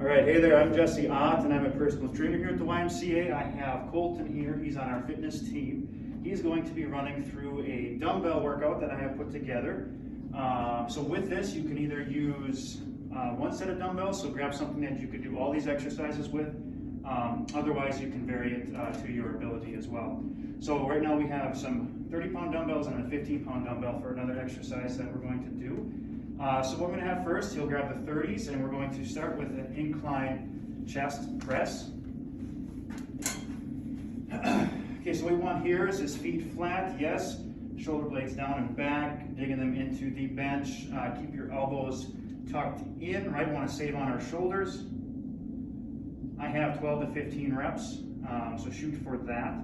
right, hey there, I'm Jesse Ott, and I'm a personal trainer here at the YMCA. I have Colton here, he's on our fitness team. He's going to be running through a dumbbell workout that I have put together. So with this, you can either use one set of dumbbells, so grab something that you could do all these exercises with. Otherwise, you can vary it to your ability as well. So right now we have some 30-pound dumbbells and a 15-pound dumbbell for another exercise that we're going to do. So what we're going to have first, he'll grab the 30s, and we're going to start with an incline chest press. Okay, so what we want here is his feet flat, yes, shoulder blades down and back, digging them into the bench. Keep your elbows tucked in, right? We want to save on our shoulders. I have 12 to 15 reps, so shoot for that.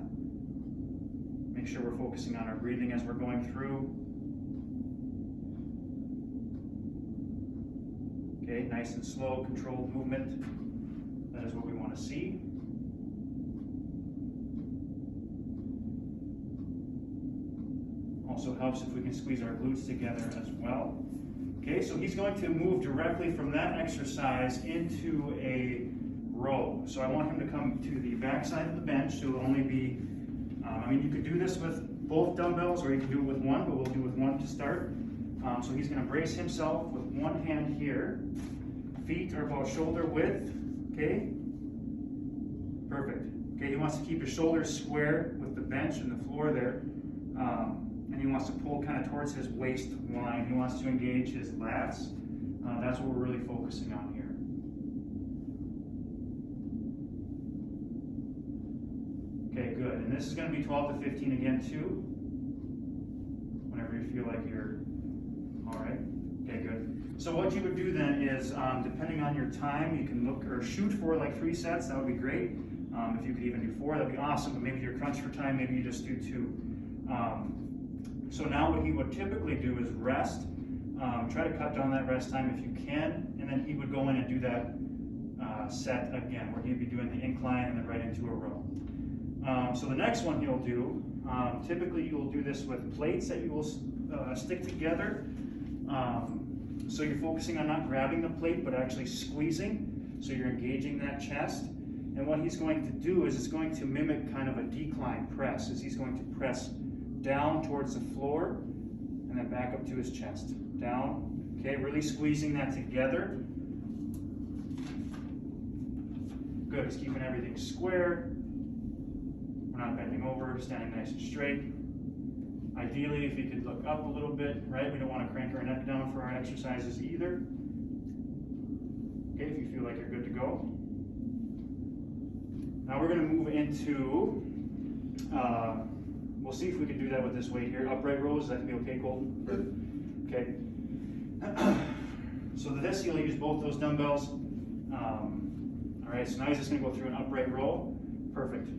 Make sure we're focusing on our breathing as we're going through. Okay, nice and slow, controlled movement. That is what we want to see. Also helps if we can squeeze our glutes together as well. Okay, so he's going to move directly from that exercise into a row. So I want him to come to the back side of the bench. So it'll only be, you could do this with both dumbbells or you can do it with one, but we'll do with one to start. So he's going to brace himself with one hand here. Feet are about shoulder width. Okay? Perfect. Okay, he wants to keep his shoulders square with the bench and the floor there. And he wants to pull kind of towards his waistline. He wants to engage his lats. That's what we're really focusing on here. Okay, good. And this is going to be 12 to 15 again too. Whenever you feel like you're all right. Okay, good. So what you would do then is, depending on your time, you can look or shoot for like 3 sets. That would be great. If you could even do 4, that'd be awesome. But maybe you're crunched for time. Maybe you just do 2. So now what he would typically do is rest. Try to cut down that rest time if you can, and then he would go in and do that set again, where he'd be doing the incline and then right into a row. So the next one he'll do, typically you'll do this with plates that you will stick together. So you're focusing on not grabbing the plate, but actually squeezing. So you're engaging that chest. And what he's going to do is it's going to mimic kind of a decline press, as he's going to press down towards the floor and then back up to his chest. Down, okay, really squeezing that together. Good, he's keeping everything square. We're not bending over, standing nice and straight. Ideally, if you could look up a little bit, right? We don't want to crank our neck down for our exercises either. Okay, if you feel like you're good to go. Now we're going to move into, we'll see if we can do that with this weight here. Upright rows, that can be okay, Colton? Okay. So this, you'll use both those dumbbells. All right, so now he's just going to go through an upright row. Perfect.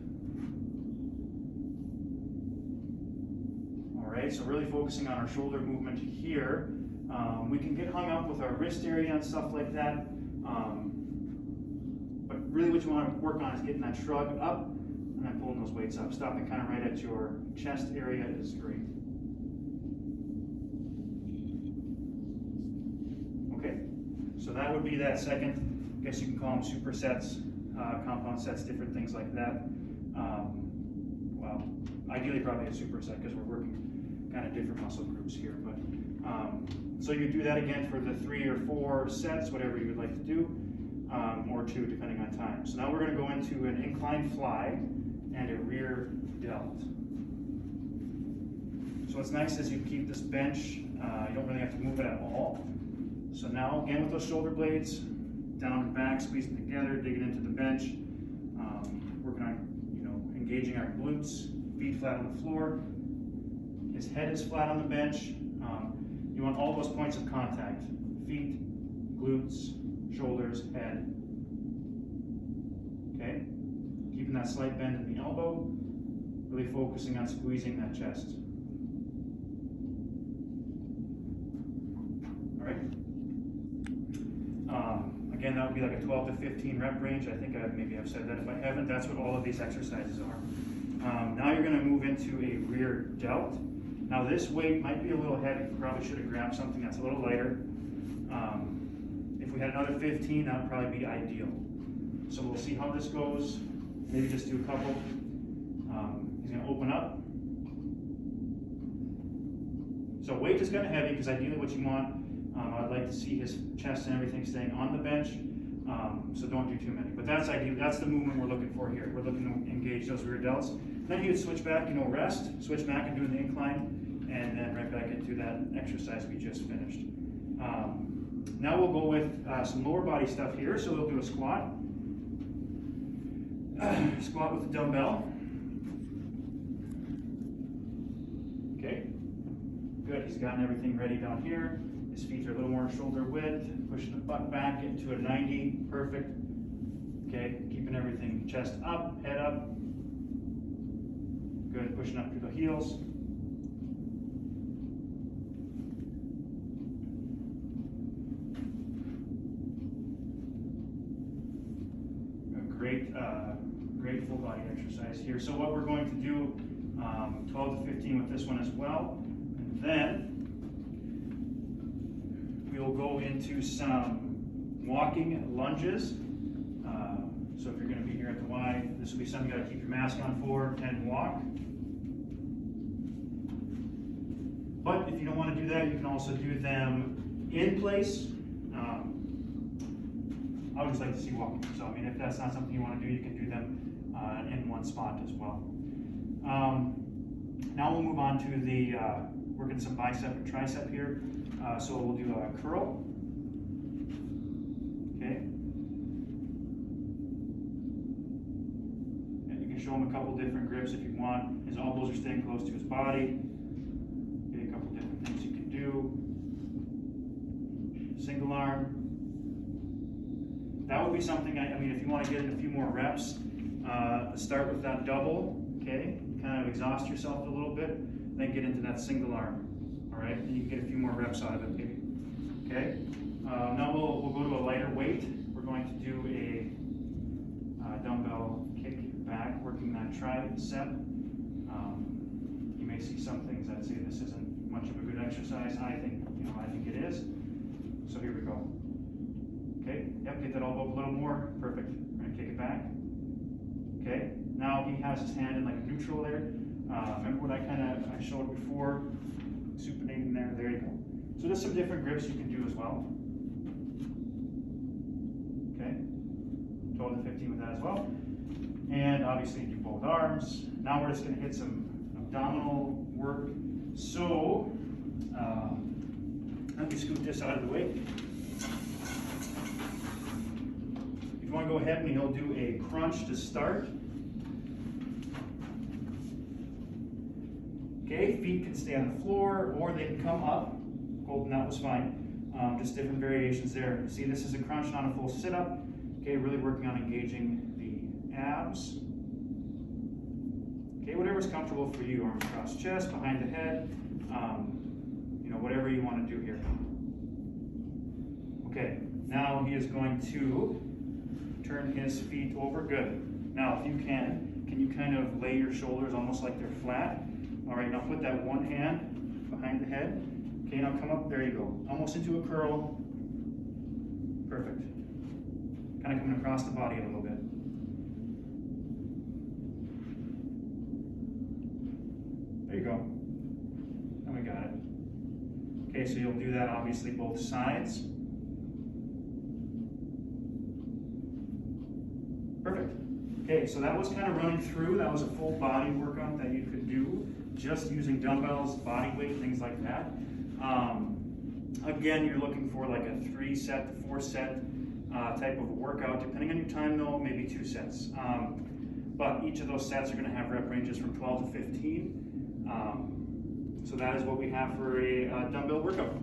Right, so really focusing on our shoulder movement here. We can get hung up with our wrist area and stuff like that. But really what you want to work on is getting that shrug up and then pulling those weights up. Stopping kind of right at your chest area is great. Okay, so that would be that second. I guess you can call them supersets, compound sets, different things like that. Well, ideally probably a superset because we're working kind of different muscle groups here, but so you do that again for the 3 or 4 sets, whatever you would like to do, or 2 depending on time. So now we're going to go into an incline fly and a rear delt. So what's nice is you keep this bench, you don't really have to move it at all. So now again with those shoulder blades, down and back, squeezing together, digging into the bench, working on engaging our glutes, feet flat on the floor. His head is flat on the bench. You want all those points of contact. Feet, glutes, shoulders, head. Okay? Keeping that slight bend in the elbow. Really focusing on squeezing that chest. All right? Again, that would be like a 12 to 15 rep range. I think maybe I've said that. If I haven't, that's what all of these exercises are. Now you're going to move into a rear delt. Now this weight might be a little heavy. You probably should have grabbed something that's a little lighter. If we had another 15, that would probably be ideal. So we'll see how this goes. Maybe just do a couple. He's going to open up. So weight is kind of heavy because ideally what you want, I'd like to see his chest and everything staying on the bench. So don't do too many. But that's ideal. That's the movement we're looking for here. We're looking to engage those rear delts. Then he would switch back, rest, switch back and do the incline, and then right back into that exercise we just finished. Now we'll go with some lower body stuff here. So we'll do a squat. Squat with the dumbbell. Okay, good. He's gotten everything ready down here. His feet are a little more shoulder width. Pushing the butt back into a 90. Perfect. Okay, keeping everything chest up, head up. Good. Pushing up through the heels. Great full body exercise here. So what we're going to do, 12 to 15 with this one as well. And then we'll go into some walking lunges. So if you're going to be here at the Y, this will be something you got to keep your mask on for and walk. But if you don't want to do that, you can also do them in place. I would just like to see walking. So, I mean, if that's not something you want to do, you can do them in one spot as well. Now we'll move on to the, working some bicep and tricep here. So we'll do a curl. Okay. And you can show him a couple different grips if you want. His elbows are staying close to his body. Okay, a couple different things you can do. Single arm. That would be something, I mean, if you want to get in a few more reps, start with that double, okay? Kind of exhaust yourself a little bit, then get into that single arm, all right? And you can get a few more reps out of it, maybe, okay? Now we'll go to a lighter weight. We're going to do a dumbbell kick back, working that tricep. You may see some things that say this isn't much of a good exercise. I think it is. So here we go. Okay, yep, get that elbow up a little more. Perfect. We're going to kick it back. Okay, now he has his hand in like a neutral there. Remember what I showed before? Supinating there. There you go. So there's some different grips you can do as well. Okay, 12 to 15 with that as well. And obviously do both arms. Now we're just going to hit some abdominal work. So let me scoot this out of the way. If you want to go ahead and he'll do a crunch to start. Okay, feet can stay on the floor or they can come up. Golden, that was fine. Just different variations there. See, this is a crunch, not a full sit-up. Okay, really working on engaging the abs. Okay, whatever's comfortable for you. Arms across chest, behind the head. Whatever you want to do here. Okay, now he is going to turn his feet over. Good. Now, if you can you kind of lay your shoulders almost like they're flat? All right, now put that one hand behind the head. Okay, now come up. There you go. Almost into a curl. Perfect. Kind of coming across the body a little bit. There you go. And we got it. Okay, so you'll do that obviously both sides. Perfect. Okay, so that was kind of running through. That was a full body workout that you could do just using dumbbells, body weight, things like that. Again, you're looking for like a 3-set to 4-set type of workout. Depending on your time though, maybe 2 sets. But each of those sets are going to have rep ranges from 12 to 15. So that is what we have for a dumbbell workout.